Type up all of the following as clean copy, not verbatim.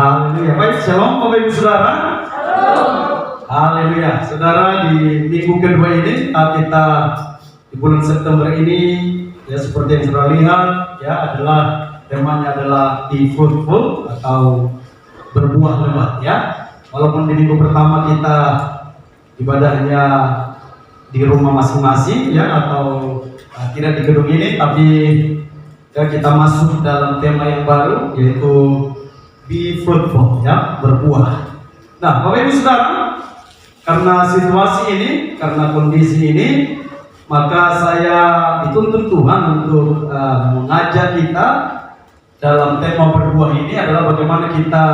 Haleluya. Baik, shalom Bapak Ibu Saudara. Haleluya. Saudara, di minggu kedua ini kita di bulan September ini ya seperti yang saudara lihat ya adalah temanya adalah be fruitful atau berbuah lebat ya. Walaupun di minggu pertama kita ibadahnya di rumah masing-masing ya atau tidak di gedung ini, tapi ya kita masuk dalam tema yang baru yaitu be fruitful ya, berbuah. Nah, Bapak Ibu Saudara, karena situasi ini, karena kondisi ini, maka saya dituntun Tuhan untuk mengajak kita dalam tema berbuah ini adalah bagaimana kita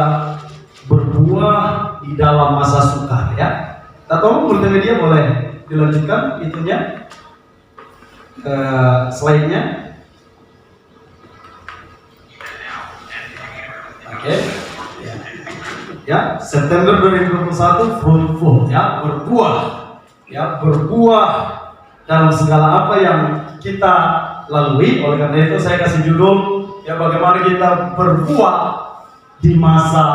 berbuah di dalam masa sukar ya. Kita tahu multimedia boleh dilanjutkan itunya ke slide-nya. Oke. Ya, September 2021 fruitful ya, berbuah. Ya, berbuah dalam segala apa yang kita lalui. Oleh karena itu saya kasih judul ya bagaimana kita berbuah di masa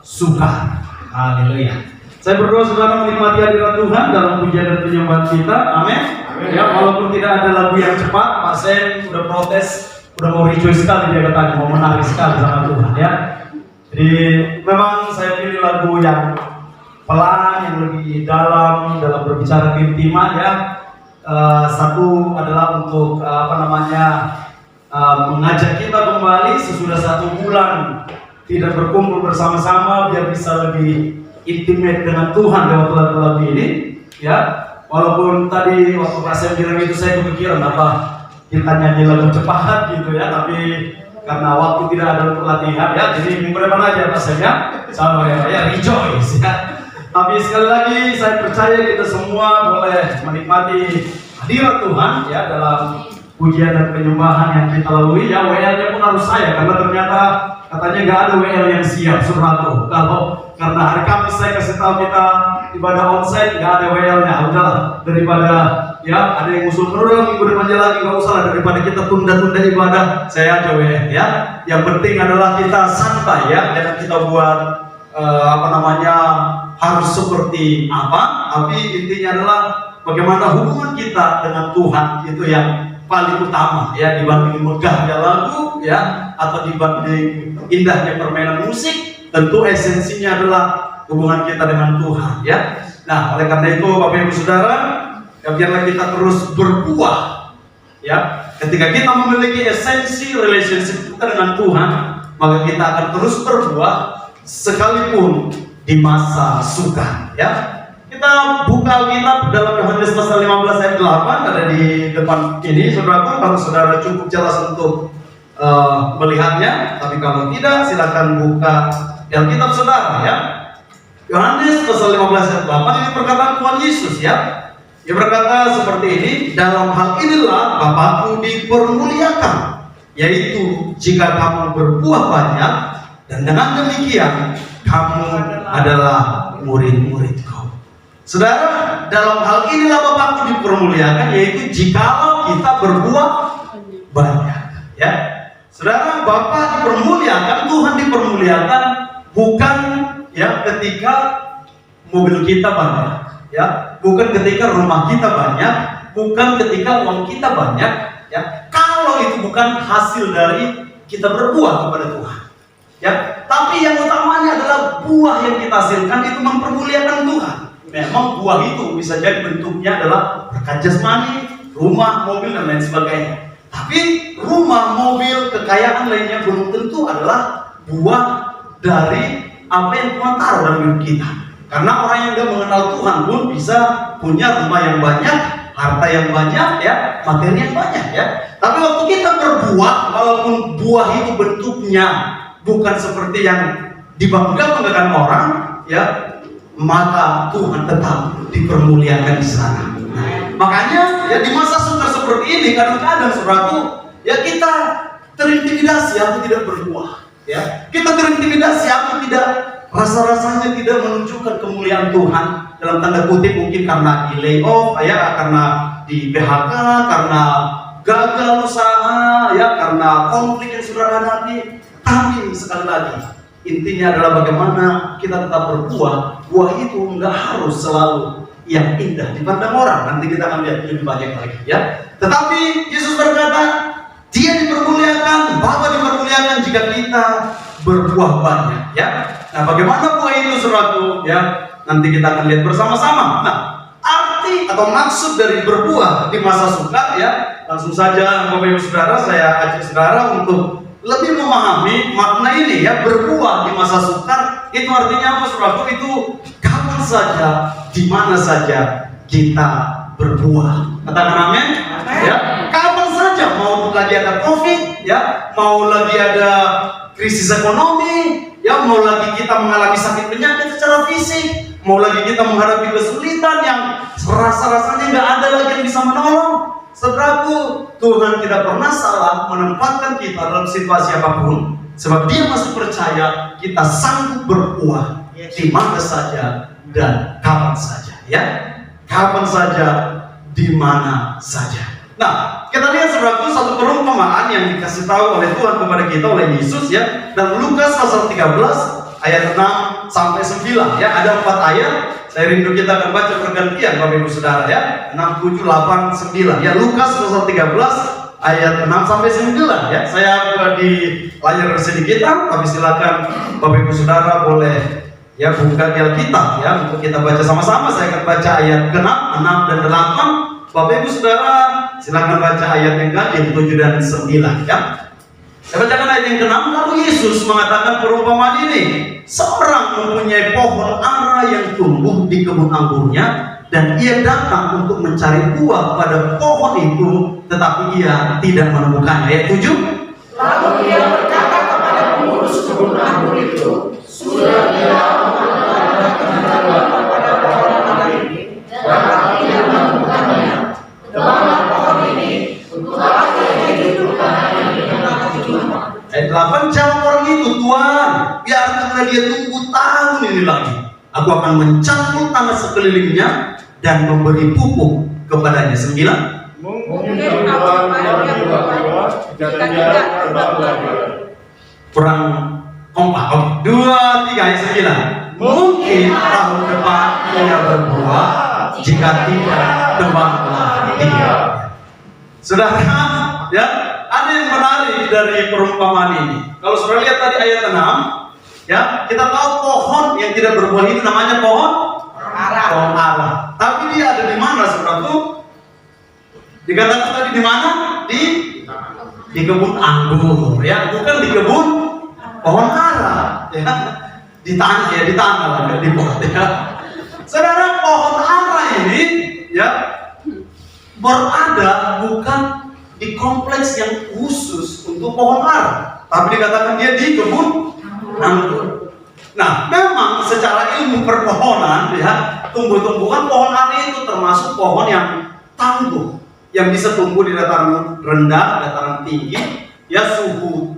sukar. Haleluya. Saya berdoa saudara menikmati hadirat Tuhan dalam pujian dan penyembahan kita. Amin. Ya, walaupun tidak ada lagu yang cepat, Pak Sen udah protes, udah mau rejoice sekali dia katanya, mau menari sekali sama Tuhan ya. Jadi memang saya pilih lagu yang pelan, yang lebih dalam berbicara keintiman ya. Satu adalah untuk mengajak kita kembali sesudah 1 bulan tidak berkumpul bersama-sama biar bisa lebih intimate dengan Tuhan lewat lagu-lagu ini ya. Walaupun tadi waktu Pak Sam bilang itu saya kepikiran apa kita nyanyi lagu cepat gitu ya, tapi karena waktu tidak ada untuk latihan ya, jadi minggu depan aja Pak Sam ya, sama ya rejoice ya. Tapi sekali lagi saya percaya kita semua boleh menikmati hadirat Tuhan ya dalam pujian dan penyembahan yang kita lalui ya. WL-nya pun harus saya karena ternyata katanya nggak ada WL yang siap Suratu. Kalau karena hari Kamis saya kasih tahu kita ibadah onsite nggak ada WL-nya, udahlah daripada ya ada yang usul terus minggu depannya lagi, nggak usah lah, daripada kita tunda-tunda ibadah saya aja WL ya. Yang penting adalah kita santai ya, jangan kita buat harus seperti apa, tapi intinya adalah bagaimana hubungan kita dengan Tuhan itu yang paling utama ya, dibanding megahnya lagu ya atau dibanding indahnya permainan musik. Tentu esensinya adalah hubungan kita dengan Tuhan ya. Nah, oleh karena itu Bapak Ibu Saudara, ya biarlah kita terus berbuah ya. Ketika kita memiliki esensi relationship kita dengan Tuhan, maka kita akan terus berbuah sekalipun di masa sukar ya. Kita buka Alkitab dalam Yohanes pasal 15 ayat 8 ada di depan ini saudaraku, kalau saudara cukup jelas untuk melihatnya, tapi kalau tidak silakan buka Alkitab saudara ya. Yohanes pasal 15 ayat 8 ini perkataan Tuhan Yesus ya. Dia berkata seperti ini, dalam hal inilah Bapakku dipermuliakan, yaitu jika kamu berbuah banyak, dan dengan demikian kamu adalah murid-muridku. Saudara, dalam hal inilah Bapakku dipermuliakan, yaitu jikalau kita berbuah banyak ya. Saudara, Bapa dipermuliakan, Tuhan dipermuliakan bukan ya ketika mobil kita banyak ya, bukan ketika rumah kita banyak, bukan ketika uang kita banyak ya. Kalau itu bukan hasil dari kita berbuah kepada Tuhan ya, tapi yang utamanya adalah buah yang kita hasilkan itu mempermuliakan Tuhan. Memang buah itu bisa jadi bentuknya adalah berkat jasmani, rumah, mobil dan lain sebagainya. Tapi rumah, mobil, kekayaan lainnya belum tentu adalah buah dari apa yang Tuhan taruh dalam hidup kita. Karena orang yang tidak mengenal Tuhan pun bisa punya rumah yang banyak, harta yang banyak ya, materi yang banyak ya. Tapi waktu kita berbuah, walaupun buah itu bentuknya bukan seperti yang dibangga-banggakan orang ya, maka Tuhan tetap dipermuliakan di sana. Makanya ya di masa sukar seperti ini kadang-kadang saudaraku ya kita terintimidasi aku tidak berbuah ya. Kita terintimidasi aku tidak, rasa-rasanya tidak menunjukkan kemuliaan Tuhan dalam tanda kutip, mungkin karena di layoff ya, karena di PHK, karena gagal usaha ya, karena konflik yang saudara hadapi. Tapi sekali lagi intinya adalah bagaimana kita tetap berbuah. Buah itu nggak harus selalu yang indah dipandang orang. Nanti kita akan lihat lebih banyak lagi ya. Tetapi Yesus berkata, Dia dipermuliakan, Bapa dipermuliakan jika kita berbuah banyak ya. Nah, bagaimana buah itu saudaraku ya? Nanti kita akan lihat bersama-sama. Nah, arti atau maksud dari berbuah di masa sukar ya, langsung saja Bapak Ibu Saudara, saya ajak saudara untuk lebih memahami makna ini ya. Berbuah di masa sukar itu artinya apa saudaraku? Itu kapan saja, di mana saja kita berbuah. Katakan amin. Ya, kapan saja, mau lagi ada COVID ya, mau lagi ada krisis ekonomi ya, mau lagi kita mengalami sakit penyakit secara fisik, mau lagi kita menghadapi kesulitan yang rasa-rasanya nggak ada lagi yang bisa menolong. Saudaraku, Tuhan tidak pernah salah menempatkan kita dalam situasi apapun, sebab Dia masih percaya kita sanggup berbuah di mana saja dan kapan saja ya. Kapan saja, di mana saja. Nah, kita lihat saudaraku satu perumpamaan yang dikasih tahu oleh Tuhan kepada kita oleh Yesus ya. Dan Lukas pasal 13 ayat 6 sampai 9 ya. Ada 4 ayat. Saya rindu kita akan baca pergantian Bapak Ibu Saudara ya. 6, 7, 8, 9 ya. Lukas pasal 13 ayat 6 sampai 9 ya. Saya buka di layar sedikit, tapi silakan Bapak Ibu Saudara boleh ya buka di Alkitab ya untuk kita baca sama-sama. Saya akan baca ayat ke-6, 6 dan 8. Bapak Ibu Saudara silakan baca ayat yang ke-7 dan 9 ya. Saya bacakan ayat yang ke-6. Lalu Yesus mengatakan perumpamaan ini. Seorang mempunyai pohon ara yang tumbuh di kebun anggurnya, dan ia datang untuk mencari buah pada pohon itu, tetapi ia tidak menemukannya. Ayat 7. Lalu ia berkata kepada pengurus kebun anggur itu, sudah tidak pada pohon ara ini, dan tidak menemukannya. Tebanglah pohon ini, untuk apa yang dihidupkan yang dikenakan hidup. Ayat 8, jawab orang itu, Tuhan, biarkanlah dia tunggu tahun ini lagi. Aku akan mencampur tanah sekelilingnya dan memberi pupuk kepadanya. 9. Mungkin Tuhan yang berbuah, jika tidak berbuah. Kurang kompak. Oke. 2, 3, ayat 9. Mungkin tahun depan ia berbuah, jika tidak tebanglah dia. Saudara, ya, ada yang menarik dari perumpamaan ini. Kalau saudara lihat tadi ayat 6, ya, kita tahu pohon yang tidak berbuah itu namanya pohon ara. Pohon ara. Tapi dia ada di mana, saudaraku? Dikatakan tadi di mana? Di kebun anggur, ya, bukan di kebun pohon ara, ya. Di tanah lah, di pot, ya. Saudara, pohon ara ini, ya, berada bukan di kompleks yang khusus untuk pohon ara, tapi dikatakan dia di kebun anggur. Nah, memang secara ilmu perpohonan, ya, tumbuh-tumbuhan pohon ara itu termasuk pohon yang tangguh, yang bisa tumbuh di dataran rendah, dataran tinggi, ya, suhu.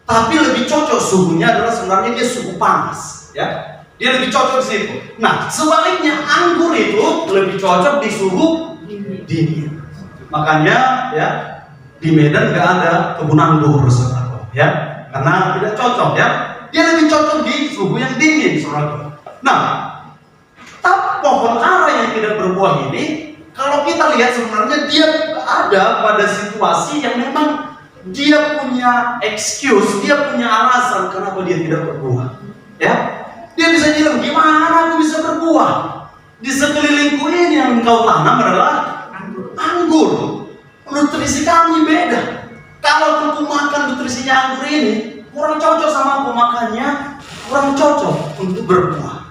Tapi lebih cocok suhunya adalah sebenarnya dia suhu panas, ya. Dia lebih cocok di situ. Nah, sebaliknya anggur itu lebih cocok di suhu dingin. Makanya, ya, di Medan nggak ada kebun anggur, saudara, ya, karena tidak cocok, ya. Dia lebih cocok di suhu yang dingin, saudara. Nah, tapi pohon ara yang tidak berbuah ini, kalau kita lihat sebenarnya dia ada pada situasi yang memang dia punya excuse, dia punya alasan kenapa dia tidak berbuah. Ya, dia bisa bilang, gimana aku bisa berbuah? Di sekelilingku ini yang engkau tanam adalah anggur. Nutrisi kami beda. Kalau aku makan nutrisinya anggur ini, kurang cocok sama aku, makannya kurang cocok untuk berbuah.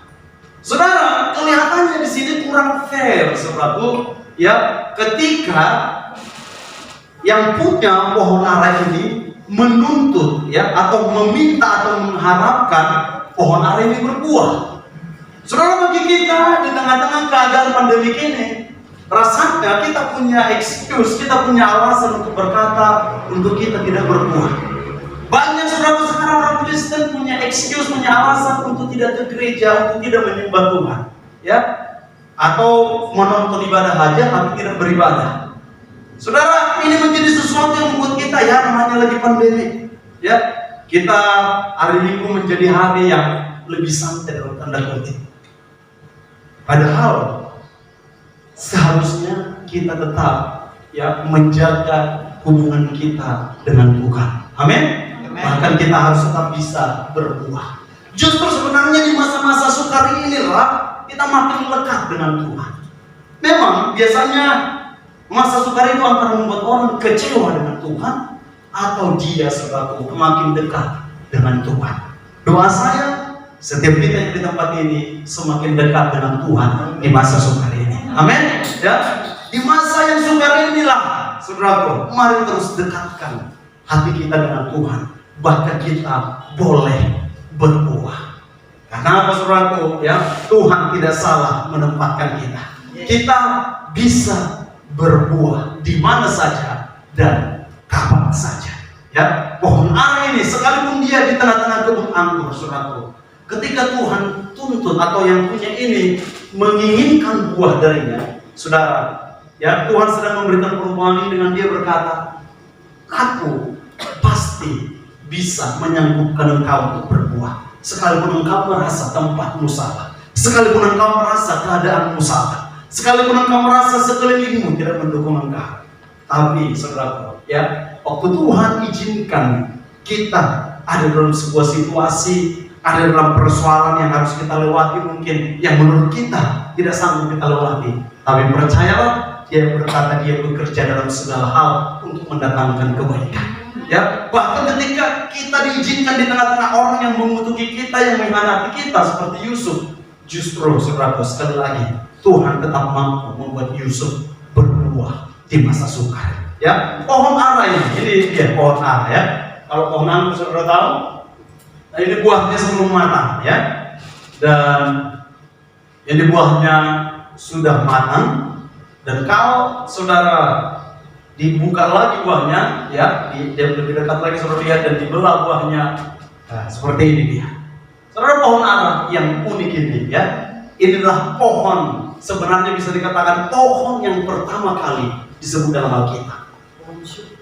Saudara, kelihatannya di sini kurang fair, saudaraku. Ya, ketika yang punya pohon ara ini menuntut, ya, atau meminta atau mengharapkan pohon ara ini berbuah. Saudara, bagi kita di tengah-tengah keadaan pandemi ini, rasanya kita punya excuse, kita punya alasan untuk berkata untuk kita tidak berbuah. Banyak saudara sekarang orang Kristen punya excuse, punya alasan untuk tidak ke gereja, untuk tidak menyembah Tuhan, ya, atau menonton ibadah aja tapi tidak beribadah. Saudara, ini menjadi sesuatu yang membuat kita, ya, namanya lagi pandemi, ya, kita hari Minggu menjadi hari yang lebih santai dalam tanda kutip. Padahal seharusnya kita tetap ya menjaga hubungan kita dengan Tuhan. Amin. Bahkan kita harus tetap bisa berbuah. Justru sebenarnya di masa-masa sukar inilah kita makin lekat dengan Tuhan. Memang biasanya masa sukar itu antara membuat orang kecewa dengan Tuhan atau dia sebagai makin dekat dengan Tuhan. Doa saya, setiap kita yang di tempat ini semakin dekat dengan Tuhan di masa sukar ini. Amin. Ya, di masa yang sukar inilah, saudaraku, mari terus dekatkan hati kita dengan Tuhan. Bahkan kita boleh berbuah. Karena apa, saudaraku? Ya, Tuhan tidak salah menempatkan kita. Kita bisa berbuah di mana saja dan kapan saja. Ya, pohon ara ini sekalipun dia di tengah-tengah kebun anggur, saudaraku, ketika Tuhan tuntut atau yang punya ini menginginkan buah darinya, saudara, ya Tuhan sedang memberikan perumpamaan ini dengan dia berkata, aku pasti bisa menyanggup,kan engkau untuk berbuah, sekalipun engkau merasa tempatmu salah, sekalipun engkau merasa keadaanmu salah, sekalipun engkau merasa sekelilingmu tidak mendukung engkau. Tapi saudara, ya, waktu Tuhan izinkan kita ada dalam sebuah situasi, ada dalam persoalan yang harus kita lewati mungkin, yang menurut kita tidak sanggup kita lewati, tapi percayalah, dia berkata dia bekerja dalam segala hal untuk mendatangkan kebaikan. Ya, bahkan ketika kita diizinkan di tengah-tengah orang yang mengutuki kita, yang mengkhianati kita seperti Yusuf, justru saudara, sekali lagi Tuhan tetap mampu membuat Yusuf berbuah di masa sukar. Ya, pohon ara ini dia pohon ara ya. Kalau pohon anggur saudara tahu, nah ini buahnya sebelum matang ya, dan ini buahnya sudah matang. Dan kalau saudara dibuka lagi buahnya, ya, dia lebih dekat lagi saudara lihat dan dibelah buahnya, nah, seperti ini dia. Saudara, pohon ara yang unik ini, ya, inilah pohon sebenarnya bisa dikatakan pohon yang pertama kali disebut dalam Alkitab.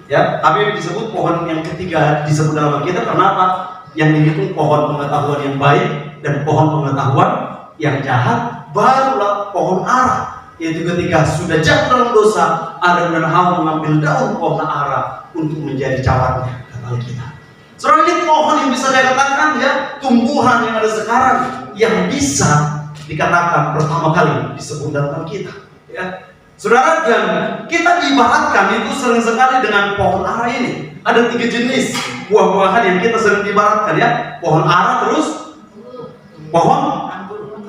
Ya, tapi disebut pohon yang ketiga disebut dalam Alkitab. Kenapa? Yang dihitung pohon pengetahuan yang baik dan pohon pengetahuan yang jahat, barulah pohon ara. Yaitu ketika sudah jatuh dalam dosa, Adam dan Hawa mengambil daun pohon ara untuk menjadi cawatnya, kata Alkitab. Saudara, ini pohon yang bisa dikatakan ya, tumbuhan yang ada sekarang yang bisa dikatakan pertama kali disebut dalam Alkitab. Ya, saudara, dan kita diibaratkan itu sering sekali dengan pohon ara ini. Ada 3 jenis buah-buahan yang kita sering diibaratkan ya, pohon ara, terus pohon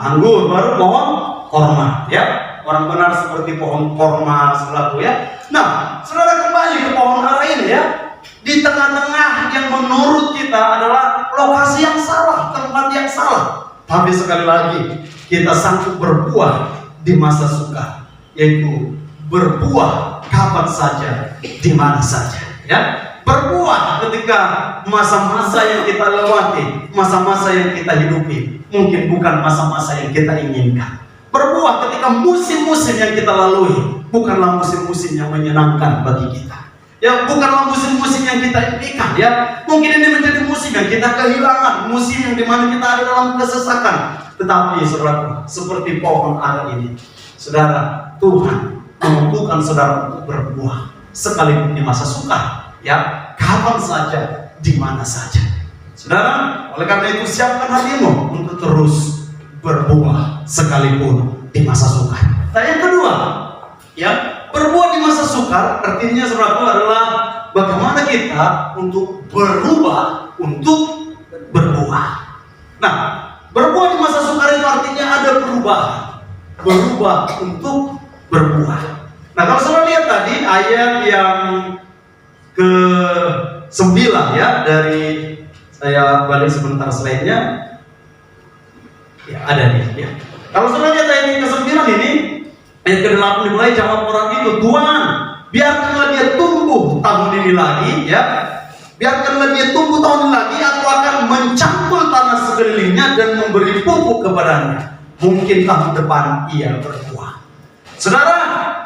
anggur, baru pohon korma. Ya. Orang benar seperti pohon korma, saudaraku ya. Nah, saudara, kembali ke pohon ara ini ya. Di tengah-tengah yang menurut kita adalah lokasi yang salah, tempat yang salah. Tapi sekali lagi, kita sanggup berbuah di masa sukar, yaitu berbuah kapan saja, di mana saja. Ya, berbuah ketika masa-masa yang kita lewati, masa-masa yang kita hidupi, mungkin bukan masa-masa yang kita inginkan. Berbuah ketika musim-musim yang kita lalui bukanlah musim-musim yang menyenangkan bagi kita. Ya, bukanlah musim-musim yang kita impikan. Ya, mungkin ini menjadi musim yang kita kehilangan, musim yang dimana kita ada dalam kesesakan. Tetapi saudara, seperti pohon ara ini, saudara, Tuhan memampukan saudara untuk berbuah sekalipun di masa sukar. Ya, kapan saja, di mana saja. Saudara, oleh karena itu siapkan hatimu untuk terus berbuah sekalipun di masa sukar. Nah, yang kedua, ya, berbuah di masa sukar artinya saudaraku adalah bagaimana kita untuk berubah untuk berbuah. Nah, berbuah di masa sukar itu artinya ada perubahan, berubah untuk berbuah. Nah, kalau saudara lihat tadi ayat yang ke-9 ya, dari saya balik sebentar slide-nya. Ya, ada nih ya. Kalau saudara lihat ayat yang ke-9 ini, ayat ke-8 dimulai, jawab orang itu, Tuhan, biarkanlah dia tumbuh tahun ini lagi ya. Biarkanlah dia tumbuh tahun ini lagi, aku akan mencangkul tanah sekelilingnya dan memberi pupuk kepadanya. Mungkin tahun depan ia berbuah. Saudara,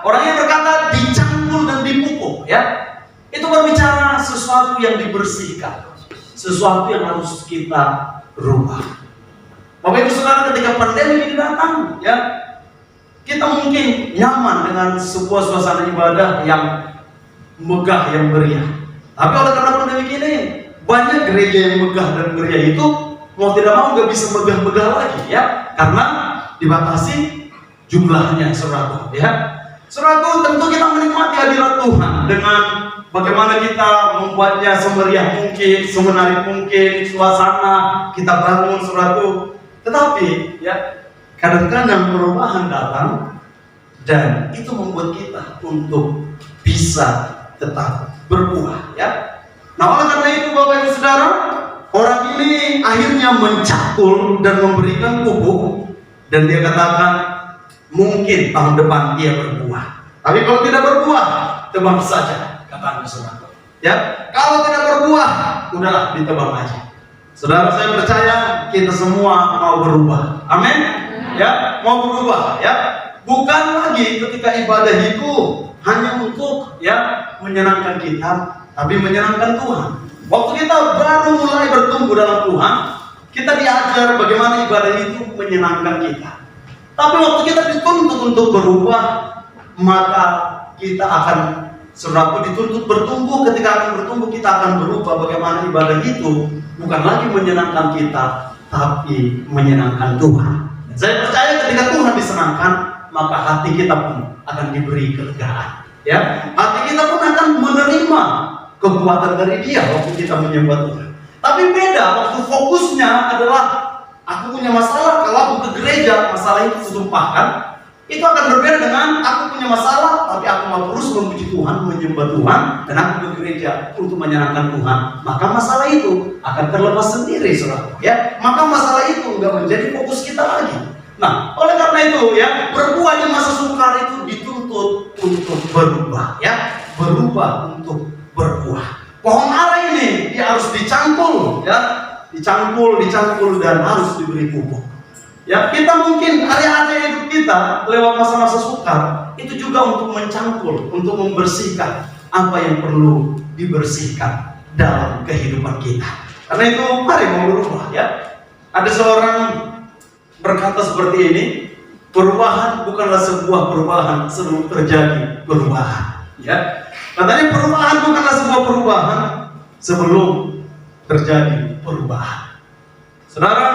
orang yang berkata dicangkul dan dipupuk ya, itu berbicara sesuatu yang dibersihkan, sesuatu yang harus kita rubah. Bapak Ibu Saudara, ketika pandemi ini datang, ya, kita mungkin nyaman dengan sebuah suasana ibadah yang megah, yang meriah. Tapi oleh karena pandemi ini, banyak gereja yang megah dan meriah itu mau tidak mau nggak bisa megah-megah lagi, ya, karena dibatasi jumlahnya, saudara. Ya, saudara, tentu kita menikmati hadirat Tuhan dengan bagaimana kita membuatnya semeriah mungkin, semenarik mungkin, suasana kita bangun, saudara. Tetapi, ya, kadang-kadang perubahan datang dan itu membuat kita untuk bisa tetap berbuah, ya. Nah, oleh karena itu Bapak Ibu Saudara, orang ini akhirnya mencakul dan memberikan pupuk dan dia katakan mungkin tahun depan dia berbuah. Tapi kalau tidak berbuah, tebang saja, kata saudara. Ya, kalau tidak berbuah, udahlah ditebang aja. Saudara, saya percaya kita semua mau berubah. Amin. Ya, mau berubah, ya. Bukan lagi ketika ibadah itu hanya untuk, ya, menyenangkan kita, tapi menyenangkan Tuhan. Waktu kita baru mulai bertumbuh dalam Tuhan, kita diajar bagaimana ibadah itu menyenangkan kita. Tapi waktu kita dituntut untuk berubah, maka kita akan, saudaraku, dituntut bertumbuh. Ketika akan bertumbuh, kita akan berubah. Bagaimana ibadah itu bukan lagi menyenangkan kita, tapi menyenangkan Tuhan. Saya percaya ketika Tuhan disenangkan, maka hati kita pun akan diberi kelegaan. Ya, hati kita pun akan menerima kekuatan dari Dia waktu kita menyembah Tuhan. Tapi beda waktu fokusnya adalah aku punya masalah. Kalau aku ke gereja, masalah itu ditumpahkan. Itu akan berbeda dengan aku punya masalah, tapi aku mau terus memuji Tuhan, menyembah Tuhan, dan aku ke gereja untuk menyenangkan Tuhan. Maka masalah itu akan terlepas sendiri, saudara. Ya, maka masalah itu nggak menjadi fokus kita lagi. Nah, oleh karena itu, ya, berbuah di masa sukar itu dituntut untuk berubah, ya, berubah untuk berbuah. Pohon ara ini dia harus dicangkul, ya, dicangkul dan harus diberi pupuk. Ya, kita mungkin hari-hari hidup kita lewat masa-masa sukar itu juga untuk mencangkul, untuk membersihkan apa yang perlu dibersihkan dalam kehidupan kita. Karena itu mari mau berubah, ya. Ada seorang berkata seperti ini, perubahan bukanlah sebuah perubahan sebelum terjadi perubahan, ya. Katanya perubahan bukanlah sebuah perubahan sebelum terjadi perubahan. Saudara,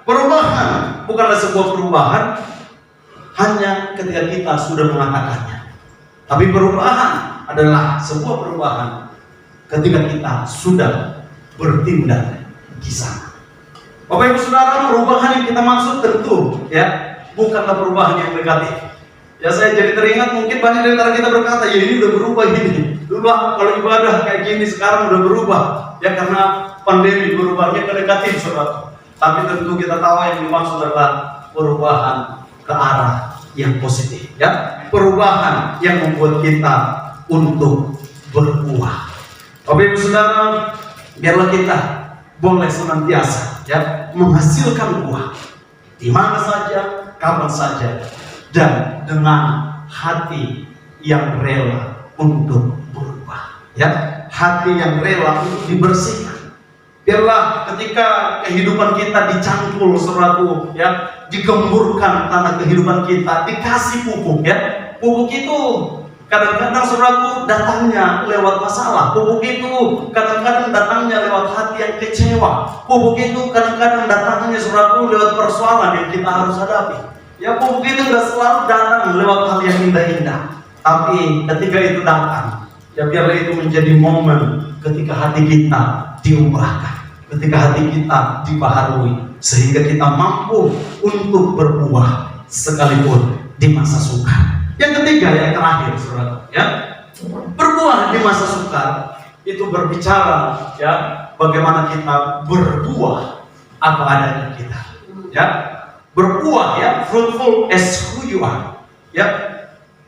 perubahan bukanlah sebuah perubahan hanya ketika kita sudah mengatakannya. Tapi perubahan adalah sebuah perubahan ketika kita sudah bertindak di sana. Bapak Ibu Saudara, perubahan yang kita maksud tentu, ya, bukanlah perubahan yang negatif. Ya, saya jadi teringat mungkin banyak dari antara kita berkata, ya ini udah berubah gini. Dulu kalau ibadah kayak gini, sekarang udah berubah. Ya, karena pandemi berubahnya ke negatif, saudara. Tapi tentu kita tahu yang dimaksud adalah perubahan ke arah yang positif, ya. Perubahan yang membuat kita untuk berbuah. Bapak Ibu Saudara, biarlah kita boleh senantiasa, ya, menghasilkan buah di mana saja, kapan saja, dan dengan hati yang rela untuk berubah, ya, hati yang rela untuk dibersihkan. Biarlah ketika kehidupan kita dicangkul, saudaraku, ya, digemburkan tanah kehidupan kita, dikasih pupuk, ya. Pupuk itu kadang-kadang, saudaraku, datangnya lewat masalah. Pupuk itu kadang-kadang datangnya lewat hati yang kecewa. Pupuk itu kadang-kadang datangnya, saudaraku, lewat persoalan yang kita harus hadapi. Ya, pupuk itu nggak selalu datang lewat hal yang indah-indah. Tapi ketika itu datang, ya, biarlah itu menjadi momen ketika hati kita diubahkan, ketika hati kita dibaharui, sehingga kita mampu untuk berbuah sekalipun di masa sukar. Yang ketiga, yang terakhir, saudara, ya, berbuah di masa sukar itu berbicara, ya, bagaimana kita berbuah apa adanya kita, ya, berbuah, ya, fruitful as who you are, ya,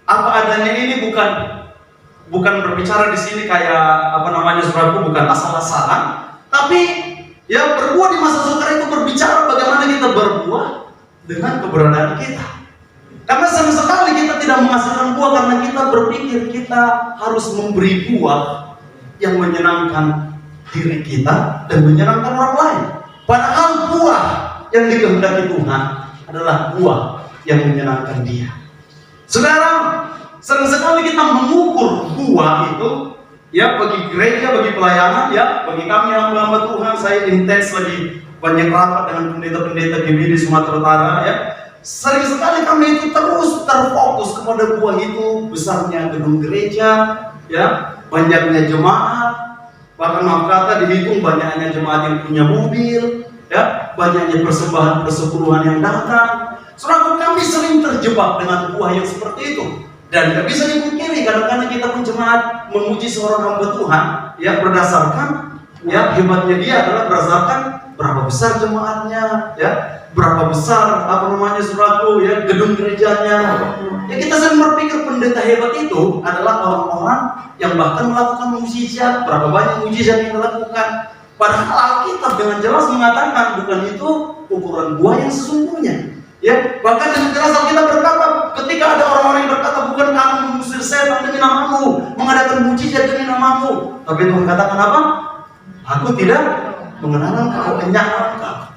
apa adanya ini bukan berbicara di sini kayak apa namanya, saudaraku, bukan asal-asalan, tapi, ya, berbuah di masa sukar itu berbicara bagaimana kita berbuah dengan keberadaan kita. Karena sama sekali kita tidak menghasilkan buah karena kita berpikir kita harus memberi buah yang menyenangkan diri kita dan menyenangkan orang lain. Padahal buah yang dikehendaki Tuhan adalah buah yang menyenangkan Dia. Saudara, sering sekali kita mengukur buah itu, ya, bagi gereja, bagi pelayanan, ya, bagi kami yang hamba Tuhan. Saya intens lagi banyak rapat dengan pendeta-pendeta GBI di Sumatera Utara, ya. Sering sekali kami itu terus terfokus kepada buah itu, besarnya gedung gereja, ya, banyaknya jemaat, bahkan maaf kata dihitung banyaknya jemaat yang punya mobil, ya, banyaknya persembahan persepuluhan yang datang. Saudara, kami sering terjebak dengan buah yang seperti itu. Dan tidak bisa dipungkiri, kadang-kadang kita pun jemaat memuji seorang hamba Tuhan, ya, berdasarkan, ya, hebatnya dia adalah berdasarkan berapa besar jemaatnya, ya, berapa besar saudaraku, ya, gedung gerejanya. Ya, kita sering berpikir pendeta hebat itu adalah orang-orang yang bahkan melakukan mukjizat, berapa banyak mukjizat yang dilakukan. Padahal Alkitab dengan jelas mengatakan bukan itu ukuran buah yang sesungguhnya. Ya, bahkan dengan jelas Alkitab berkata, ketika ada orang-orang yang berkata, bukan kamu mengusir setan demi namamu, mengadakan mukjizat demi namamu, tapi Tuhan katakan apa? Aku tidak mengenal kau, kenyang kau.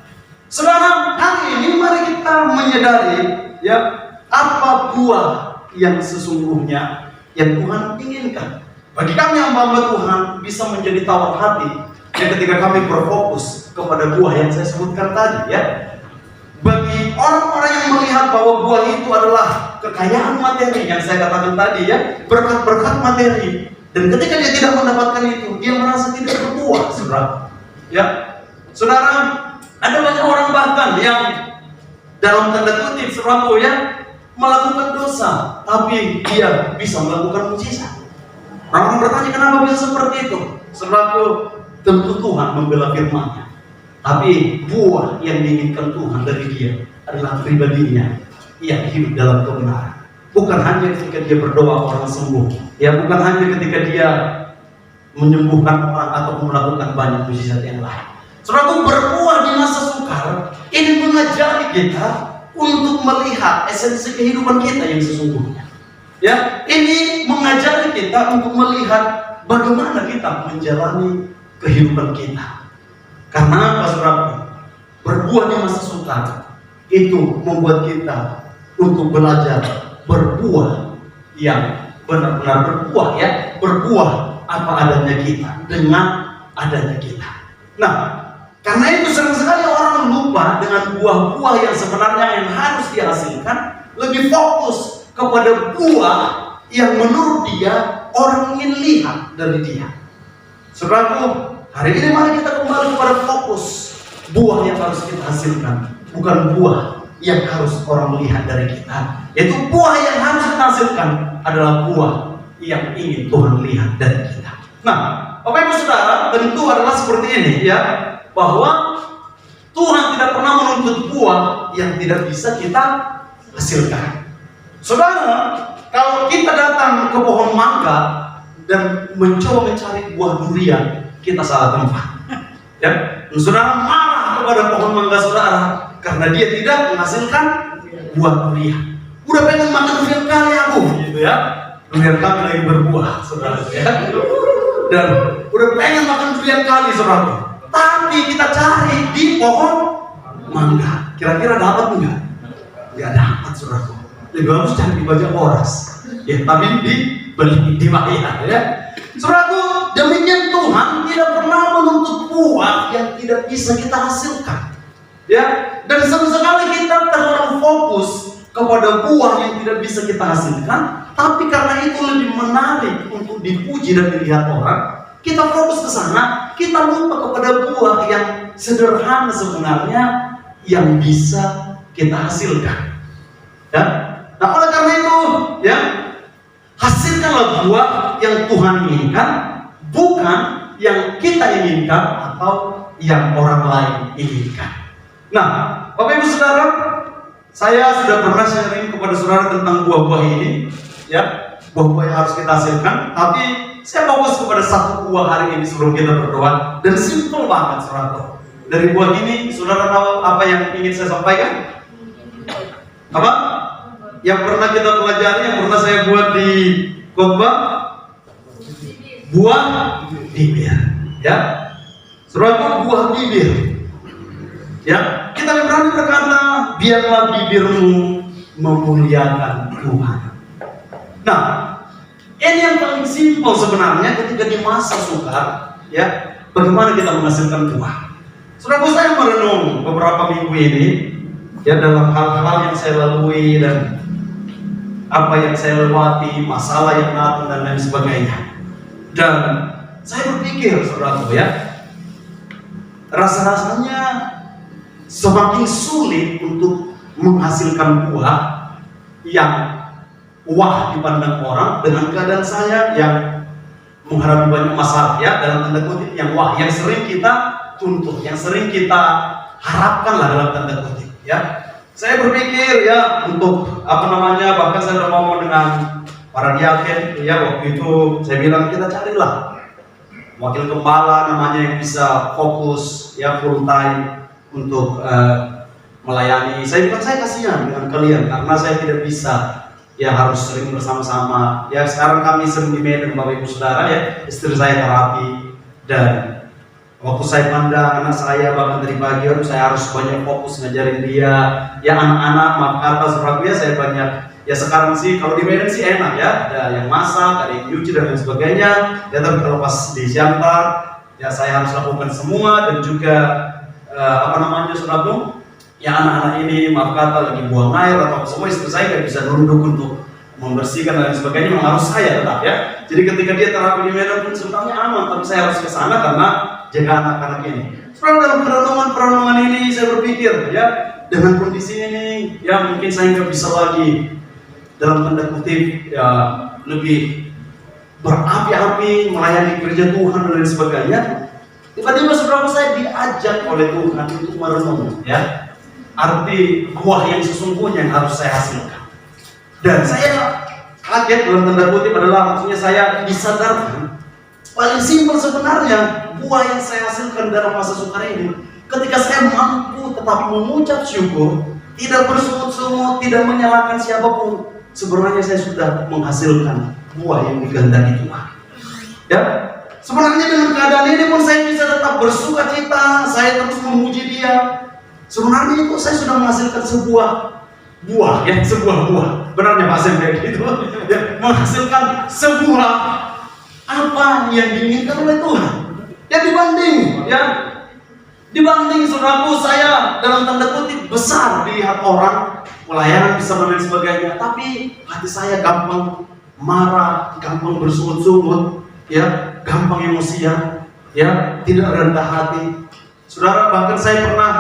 Saudara, hari ini mari kita menyadari, ya, apa buah yang sesungguhnya yang Tuhan inginkan. Bagi kami yang hamba Tuhan bisa menjadi tawar hati, ya, ketika kami berfokus kepada buah yang saya sebutkan tadi, ya. Bagi orang-orang yang melihat bahwa buah itu adalah kekayaan materi yang saya katakan tadi, ya, berkat-berkat materi, dan ketika dia tidak mendapatkan itu, dia merasa tidak berbuah, saudara. Ya, saudara, ada banyak orang bahkan yang dalam tanda kutip, saudaraku, ya, melakukan dosa, tapi dia bisa melakukan mukjizat. Orang bertanya, kenapa bisa seperti itu? Saudaraku, tentu Tuhan membela firman-Nya. Tapi buah yang diinginkan Tuhan dari dia adalah pribadinya yang hidup dalam kebenaran. Bukan hanya ketika dia berdoa orang sembuh, ya, bukan hanya ketika dia menyembuhkan orang atau melakukan banyak mukjizat yang lain. Saudaraku, berbuah di masa sukar ini mengajari kita untuk melihat esensi kehidupan kita yang sesungguhnya. Ya, ini mengajari kita untuk melihat bagaimana kita menjalani kehidupan kita. Karena apa, saudara? Berbuah di masa sukar itu membuat kita untuk belajar berbuah yang benar-benar berbuah, ya, berbuah apa adanya kita, dengan adanya kita. Nah, karena itu sering sekali orang lupa dengan buah-buah yang sebenarnya yang harus dihasilkan, lebih fokus kepada buah yang menurut dia orang ingin lihat dari dia. Saudaraku, hari ini mari kita kembali kepada fokus buah yang harus kita hasilkan, bukan buah yang harus orang lihat dari kita. Yaitu buah yang harus kita hasilkan adalah buah yang ingin Tuhan lihat dari kita. Nah, Bapak Ibu Saudara, tentu adalah seperti ini, ya, bahwa Tuhan tidak pernah menuntut buah yang tidak bisa kita hasilkan. Saudara, kalau kita datang ke pohon mangga dan mencoba mencari buah durian, kita salah tempat. Ya, saudara marah kepada pohon mangga saudara karena dia tidak menghasilkan buah durian. Udah pengen makan durian kali aku, gitu, ya. Durian kami lagi berbuah, saudara, ya. Dan udah pengen makan durian kali, saudara. Tapi kita cari di pohon mangga, kira-kira dapat enggak? Enggak dapat, saudara. Lebih bagus cari di bajak oras, ya, tapi dibeli, dibayar, ya. Saudaraku, demikian Tuhan tidak pernah menuntut buah yang tidak bisa kita hasilkan, ya. Dan sekali kita terlalu fokus kepada buah yang tidak bisa kita hasilkan, tapi karena itu lebih menarik untuk dipuji dan dilihat orang, kita fokus ke sana, kita lupa kepada buah yang sederhana sebenarnya yang bisa kita hasilkan, ya. Nah, oleh karena itu, ya, hasilkanlah buah yang Tuhan inginkan, bukan yang kita inginkan atau yang orang lain inginkan. Nah, Bapak Ibu Saudara, saya sudah pernah sharing kepada saudara tentang buah-buah ini, ya, buah-buah yang harus kita hasilkan. Tapi saya fokus kepada satu buah hari ini sebelum kita berdoa, dan simple banget, saudara. Dari buah ini, saudara tahu apa yang ingin saya sampaikan? Apa? Yang pernah kita pelajari, yang pernah saya buat di khotbah, buah bibir, ya. Saudaraku, buah bibir. Ya, kita berani berkata, biarlah bibirmu memuliakan Tuhan. Nah, ini yang paling simpel sebenarnya ketika di masa sukar, ya, bagaimana kita menghasilkan buah. Saudaraku, saya merenung beberapa minggu ini, ya, dalam hal-hal yang saya lalui dan apa yang saya lewati, masalah yang datang dan lain sebagainya. Dan saya berpikir, saudaraku, ya, rasa-rasanya semakin sulit untuk menghasilkan buah yang wah dipandang orang dengan keadaan saya yang menghadapi banyak masalah, ya, dalam tanda kutip yang wah, yang sering kita tuntut, yang sering kita harapkan lah dalam tanda kutip, ya. Saya berpikir, ya, untuk bahkan saya sudah ngomong dengan para diaken, ya, waktu itu saya bilang kita carilah wakil gembala namanya yang bisa fokus, ya, full time untuk melayani. Saya bilang saya kasihan dengan kalian karena saya tidak bisa, ya, harus sering bersama-sama. Ya, sekarang kami sering di Medan, Bapak Ibu Saudara, ya, istri saya terapi, dan waktu saya pandang anak saya bahkan dari pagi saya harus banyak fokus ngajarin dia, ya, anak-anak maaf kata saudaraku, ya, saya banyak, ya, sekarang sih kalau di Medan sih enak, ya, ada yang masak, ada yang nyuci dan lain sebagainya, ya, tapi kalau pas di Siantar, ya, saya harus lakukan semua. Dan juga saudaraku, ya, anak-anak ini maaf kata lagi buang air atau semua, istri saya nggak bisa duduk untuk membersihkan dan lain sebagainya, memang harus saya tetap, ya. Jadi ketika dia terapi di Medan pun sebenarnya aman, tapi saya harus ke sana karena jaga anak-anak ini. Sebenarnya dalam perenungan ini saya berpikir, ya, dengan kondisi ini, ya, mungkin saya nggak bisa lagi dalam tanda kutip, ya, lebih berapi-api melayani gereja Tuhan dan lain sebagainya. Tiba-tiba saudara saya diajak oleh Tuhan untuk merenung, ya, arti buah yang sesungguhnya yang harus saya hasilkan. Dan saya kaget dalam tanda kutip adalah maksudnya saya disadarkan paling simpel sebenarnya buah yang saya hasilkan dalam masa sukar ini ketika saya mampu tetapi mengucap syukur, tidak bersungut-sungut, tidak menyalahkan siapapun, sebenarnya saya sudah menghasilkan buah yang dikehendaki Tuhan. Ya, sebenarnya dengan keadaan ini pun saya bisa tetap bersuka cita, saya terus memuji Dia. Sebenarnya itu saya sudah menghasilkan sebuah buah, ya, sebuah buah. Benarnya Pak Sem kayak gitu, ya, menghasilkan sebuah apa yang diinginkan oleh Tuhan. Ya, dibanding saudaraku saya dalam tanda kutip besar dilihat orang pelayanan bisa dan lain sebagainya, tapi hati saya gampang marah, gampang bersungut-sungut, ya, gampang emosian, ya, tidak rendah hati. Saudara, bahkan saya pernah,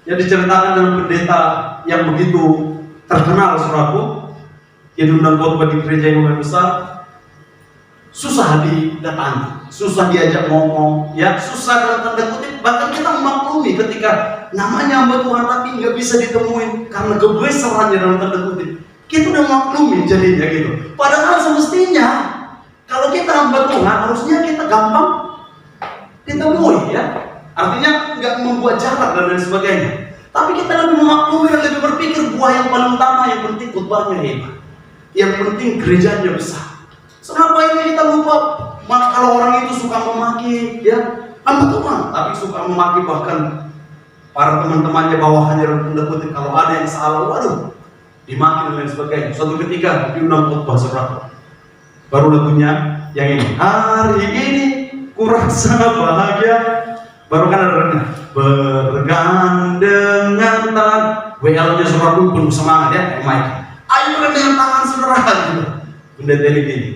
ya, diceritakan dalam pendeta yang begitu terkenal, saudaraku, dia diundang khotbah di gereja yang lumayan besar, susah didatangi, susah diajak ngomong, ya, susah dalam tanda kutip, bahkan kita memaklumi ketika namanya hamba Tuhan tapi nggak bisa ditemuin karena kebesarannya dalam tanda kutip. Kita udah maklumi jadinya gitu. Padahal semestinya kalau kita hamba Tuhan harusnya kita gampang ditemui, ya. Artinya nggak membuat jarak dan lain sebagainya. Tapi kita lebih memaklumi dan lebih berpikir buah yang paling utama, yang penting khotbahnya hebat, yang penting gerejanya besar. Kenapa ini kita lupa? Kalau orang itu suka memaki, ya, hamba Tuhan, tapi suka memaki bahkan para teman-temannya bawahannya dalam tanda kutip, kalau ada yang salah, waduh, dimaki dan lain sebagainya. Suatu ketika diundang khotbah saudara, baru lagunya yang ini, hari ini kurasa bahagia, baru kan ada rendah, bergandengan tangan, WL-nya saudara pun penuh semangat, ya, Mike, ayo gandengan tangan saudara, gitu. Pendeta ini gini,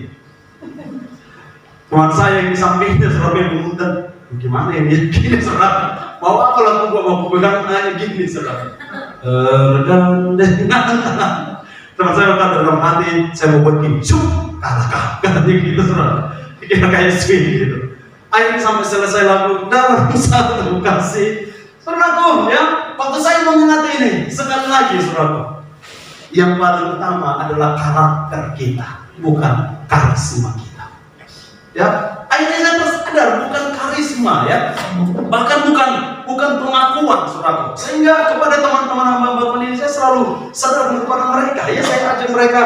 teman saya yang di sampingnya saudara yang mengundang, gimana ini, gini saudara, mau apa lagu gua, mau pegang tangannya gini saudara, bergandengan tangan. Teman saya berkata dalam hati, saya mau buat gini, syuk, kata gitu saudara, kira kayak swing gitu. Akhirnya sampai selesai lagu dalam satu kasih, saudaraku, ya, waktu saya mengingat ini sekali lagi saudaraku, yang paling utama adalah karakter kita, bukan karisma kita. Ya, akhirnya saya tersadar bukan karisma, ya, bahkan bukan pengakuan saudaraku. Sehingga kepada teman-teman hamba ini saya selalu sadar kepada mereka, ya, saya ajak mereka,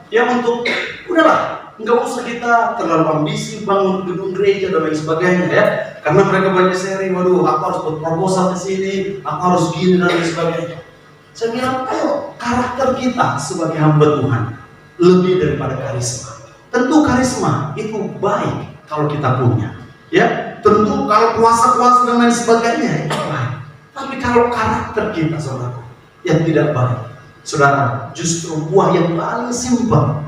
ya, untuk udahlah, Nggak usah kita terlalu ambisi bangun gedung gereja dan lain sebagainya ya. Karena mereka banyak sharing, waduh, aku harus buat proposal ke sini, aku harus gini dan lain sebagainya. Saya bilang, ayo, karakter kita sebagai hamba Tuhan lebih daripada karisma. Tentu karisma itu baik kalau kita punya, ya. Tentu kalau kuasa-kuasa dan lain sebagainya itu baik. Tapi kalau karakter kita, saudara, yang tidak baik, saudara, justru buah yang paling simpel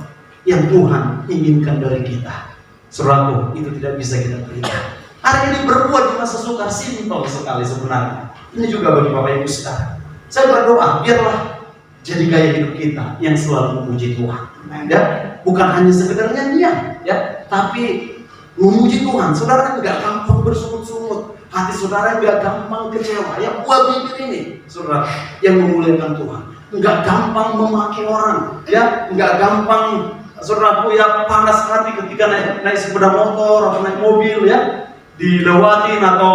yang Tuhan inginkan dari kita, saudara, itu tidak bisa kita berikan. Hari ini berbuat di masa sukar simpel sekali sebenarnya. Ini juga bagi Bapak Ibu saudara. Saya berdoa, biarlah jadi gaya hidup kita yang selalu memuji Tuhan. Ya, bukan hanya sekedar nyanyian, ya, tapi memuji Tuhan. Saudara nggak gampang bersungut-sungut, hati saudara nggak gampang kecewa. Ya, buah bibir ini, saudara, yang memuliakan Tuhan. Nggak gampang memaki orang, ya, nggak gampang, saudaraku, ya, panas hati ketika naik sepeda motor atau naik mobil, ya, dilewatin atau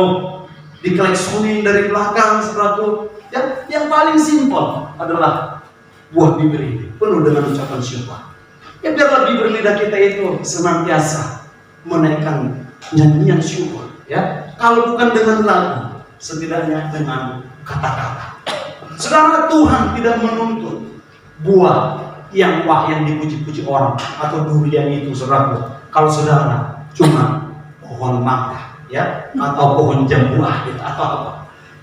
dikeleksonin dari belakang, saudaraku. Ya, yang paling simpel adalah buah bibir ini penuh dengan ucapan syukur. Ya, biarlah bibir lidah kita itu senantiasa menaikkan nyanyian syukur. Ya, kalau bukan dengan lagu, setidaknya dengan kata-kata. Saudara, Tuhan tidak menuntut buah yang dipuji-puji orang atau durian itu, saudara. Kalau saudara cuma pohon mangga, ya, atau pohon jambu gitu, atau apa.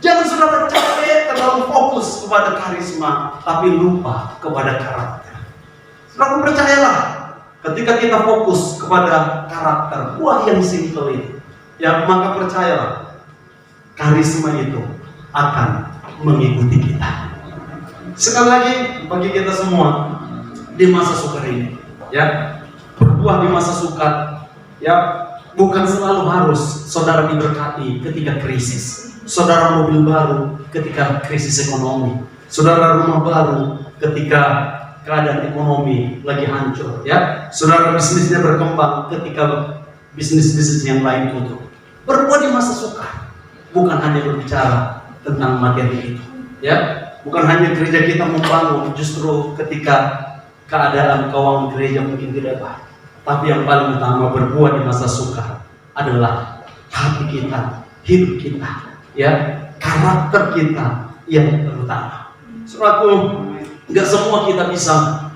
Jangan saudara capek terlalu fokus kepada karisma, tapi lupa kepada karakter. Saudara, percayalah, ketika kita fokus kepada karakter, buah yang simpel itu, ya, maka percayalah, karisma itu akan mengikuti kita. Sekali lagi, bagi kita semua di masa sukar ini, ya, berbuah di masa sukar, ya, bukan selalu harus saudara diberkati ketika krisis. Saudara mobil baru ketika krisis ekonomi, saudara rumah baru ketika keadaan ekonomi lagi hancur, ya, saudara bisnisnya berkembang ketika bisnis-bisnis yang lain tutup. Berbuat di masa sukar bukan hanya berbicara tentang materi itu, ya, bukan hanya gereja kita membangun justru ketika keadaan keuangan gereja mungkin tidak baik, tapi yang paling utama berbuat di masa sukar adalah hati kita, hidup kita, ya, karakter kita yang terutama. Saudaraku, nggak semua kita bisa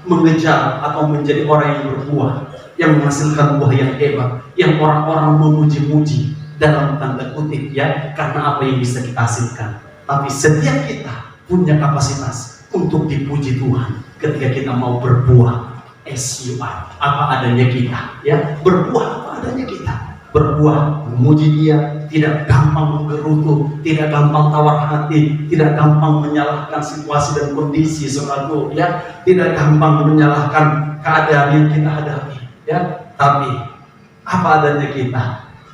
mengejar atau menjadi orang yang berbuah, yang menghasilkan buah yang hebat, yang orang-orang memuji-muji dalam tanda kutip, ya, karena apa yang bisa kita hasilkan. Tapi setiap kita punya kapasitas untuk dipuji Tuhan ketika kita mau berbuah apa adanya kita, ya, berbuah apa adanya kita. Berbuah memuji Dia, tidak gampang menggerutu, tidak gampang tawar hati, tidak gampang menyalahkan situasi dan kondisi, saudaraku, ya, tidak gampang menyalahkan keadaan yang kita hadapi, ya, tapi apa adanya kita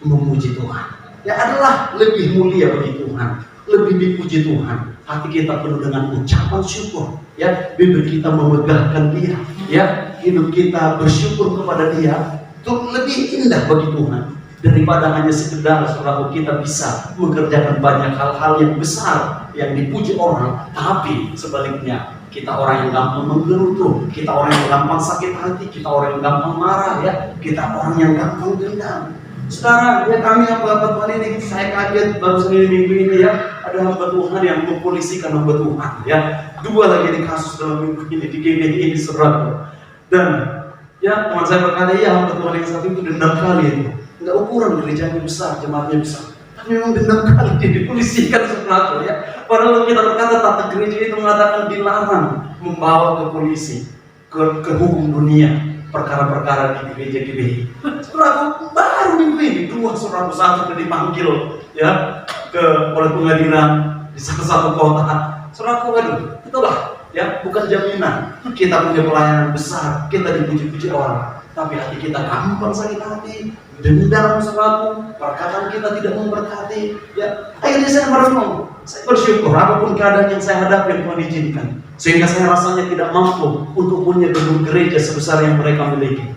memuji Tuhan, ya, adalah lebih mulia bagi Tuhan, lebih dipuji Tuhan. Hati kita penuh dengan ucapan syukur, ya, bibir kita memegahkan Dia, ya, hidup kita bersyukur kepada Dia, itu lebih indah bagi Tuhan daripada hanya sekedar saudara kita bisa mengerjakan banyak hal-hal yang besar yang dipuji orang, tapi sebaliknya kita orang yang gampang menggerutu, kita orang yang gampang sakit hati, kita orang yang gampang marah, ya, kita orang yang gampang dendam. Saudara, ya, kami hamba Tuhan ini, saya kaget baru ini minggu ini, ya, ada hamba Tuhan yang mempolisikan hamba Tuhan, ya, 2 lagi di kasus dalam minggu ini di GBI ini, saudara. Dan ya, teman saya berkata, ya, hamba Tuhan yang satu itu dendam kali itu. Enggak ukuran gerejanya besar, jemaatnya besar, tapi memang dendam kali dia dipolisikan, saudara, ya. Padahal kita berkata tata gereja itu mengatakan dilarang membawa ke polisi, ke hukum dunia perkara-perkara di gereja GBI. Saudara, baru minggu ini 2 saudara, satu sudah dipanggil, ya, oleh pengadilan di satu kota. Saudara, waduh, itulah, ya, bukan jaminan kita punya pelayanan besar, kita dipuji-puji orang, tapi hati kita gampang sakit hati, dendam, saudaraku, perkataan kita tidak memberkati, ya. Akhirnya saya merenung, saya bersyukur apapun keadaan yang saya hadapi yang Tuhan izinkan, sehingga saya rasanya tidak mampu untuk punya gedung gereja sebesar yang mereka miliki,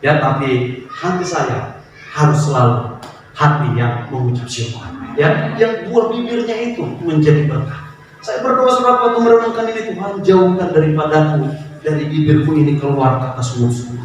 ya, tapi hati saya harus selalu hati yang mengucap syukur, ya, yang buah bibirnya itu menjadi berkah. Saya berdoa saudara waktu merenungkan ini, Tuhan jauhkan daripadaku, dari bibirku ini keluar kata sungguh-sungguh.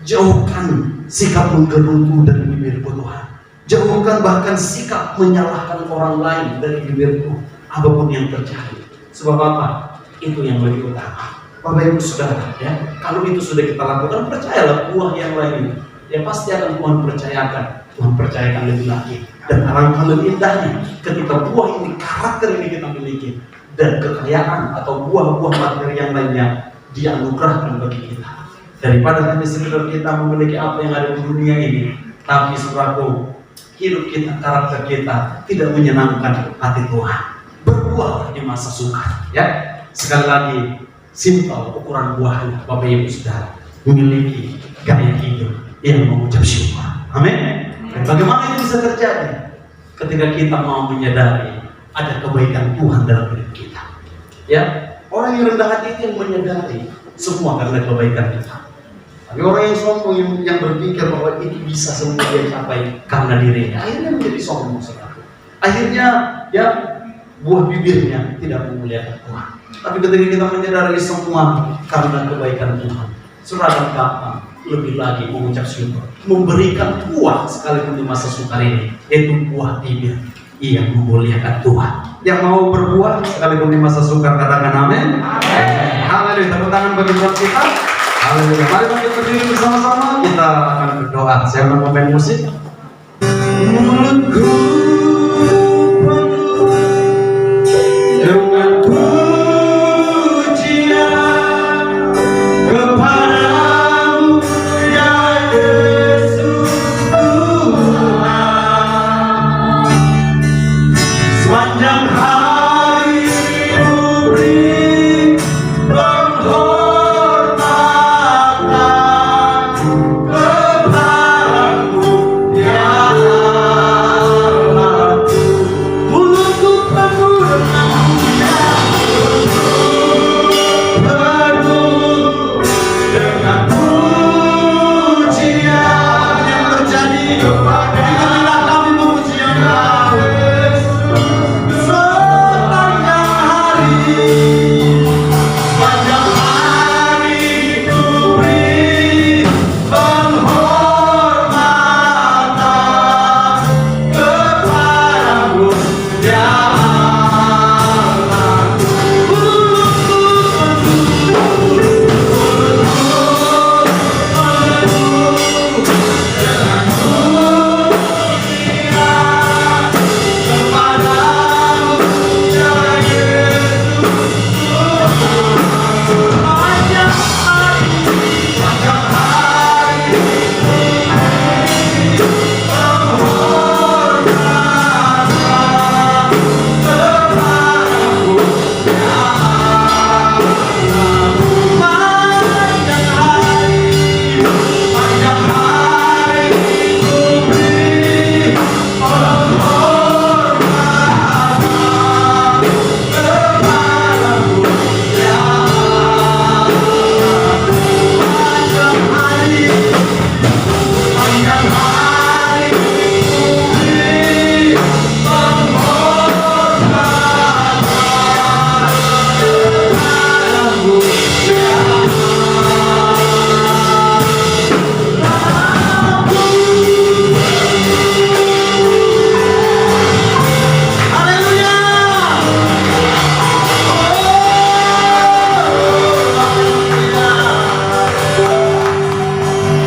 Jauhkan sikap menggerutu dari bibirku Tuhan. Jauhkan bahkan sikap menyalahkan orang lain dari bibirku, apapun yang terjadi. Sebab apa? Itu yang lebih utama. Bapak Ibu Saudara, ya, kalau itu sudah kita lakukan, percayalah buah yang lain ya pasti akan Tuhan percayakan. Tuhan percayakan lebih lagi. Dan alangkah lebih indahnya ketika buah ini, karakter ini kita miliki, dan kekayaan atau buah-buah materi yang lainnya dianugerahkan bagi kita. Daripada hanya sekedar kita memiliki apa yang ada di dunia ini, tapi saudaraku, hidup kita, karakter kita tidak menyenangkan hati Tuhan. Berbuah di masa sukar, ya. Sekali lagi, simpel ukuran buahnya, Bapak Ibu Saudara, memiliki gaya hidup yang mengucap syukur. Amin. Dan bagaimana itu bisa terjadi? Ketika kita mau menyadari ada kebaikan Tuhan dalam hidup kita. Ya, orang yang rendah hati itu yang menyadari semua karena kebaikan kita. Tapi orang yang sombong yang berpikir bahwa itu bisa semua dia capai karena dirinya, akhirnya menjadi sombong, saudara. Akhirnya ya buah bibirnya tidak memuliakan Tuhan. Tapi ketika kita menyadari semua karena kebaikan Tuhan, saudara gampang lebih lagi mengucap syukur, memberikan buah sekalipun di masa sukar ini, yaitu buah bibir yang memuliakan Tuhan. Yang mau berbuah sekalipun di masa sukar, katakan amin. Haleluya. Tepuk tangan bagi Tuhan kita. Haleluya. Mari kita berdiri bersama-sama, kita akan berdoa. Saya mau main musik. Mulutku penuh dengan pujian kepadamu, ya Yesus Tuhan. Sepanjang hari ku beri penghormatan kepadamu, ya Allah. Mulutku penuh dengan pujian yang terjadi kepada kami, memuji Allah sepanjang hari ku beri penghormatan kepadamu, ya Allah.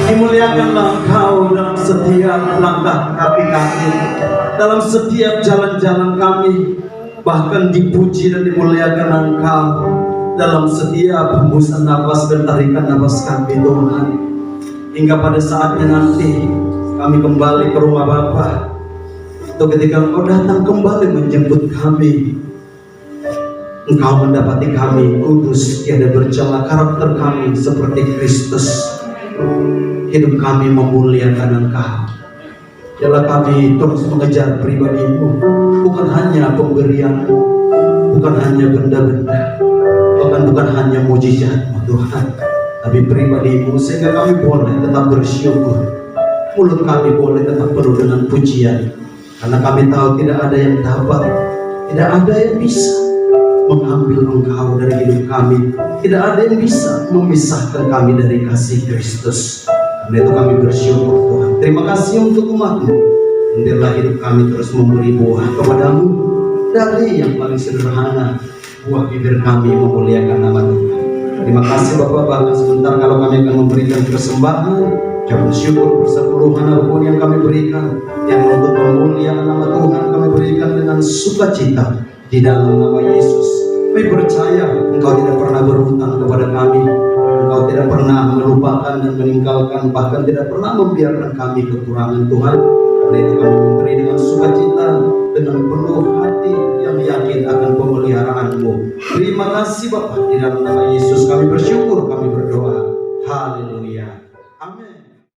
Dimuliakanlah Engkau dalam setiap langkah kaki kami, dalam setiap jalan-jalan kami. Bahkan dipuji dan dimuliakan Engkau dalam setiap hembusan nafas dan tarikan nafas kami, Tuhan. Hingga pada saatnya nanti kami kembali ke rumah Bapa, atau ketika Engkau datang kembali menjemput kami, Engkau mendapati kami kudus, tiada bercela, karakter kami seperti Kristus. Hidup kami memuliakan Engkau. Biarlah kami terus mengejar pribadi-Mu, bukan hanya pemberian-Mu, bukan hanya benda-benda, bahkan bukan hanya mujizat-Mu Tuhan, tapi pribadi-Mu, sehingga kami boleh tetap bersyukur. Mulut kami boleh tetap penuh dengan pujian, karena kami tahu tidak ada yang dapat, tidak ada yang bisa mengambil Engkau dari hidup kami, tidak ada yang bisa memisahkan kami dari kasih Kristus. Karena itu kami bersyukur Tuhan. Terima kasih untuk umat-Mu. Biarlah hidup kami terus memberi buah kepada-Mu. Dari yang paling sederhana, buah bibir kami memuliakan nama Tuhan. Terima kasih Bapak. Bahkan sebentar kalau kami akan memberikan persembahan, ucapan syukur bersepuluhan apapun yang kami berikan, yang untuk pemuliaan nama Tuhan kami berikan dengan sukacita di dalam nama Yesus. Kami percaya Engkau tidak pernah berhutang kepada kami. Engkau tidak pernah melupakan dan meninggalkan, bahkan tidak pernah membiarkan kami kekurangan Tuhan. Karena itu kami memberi dengan sukacita, dengan penuh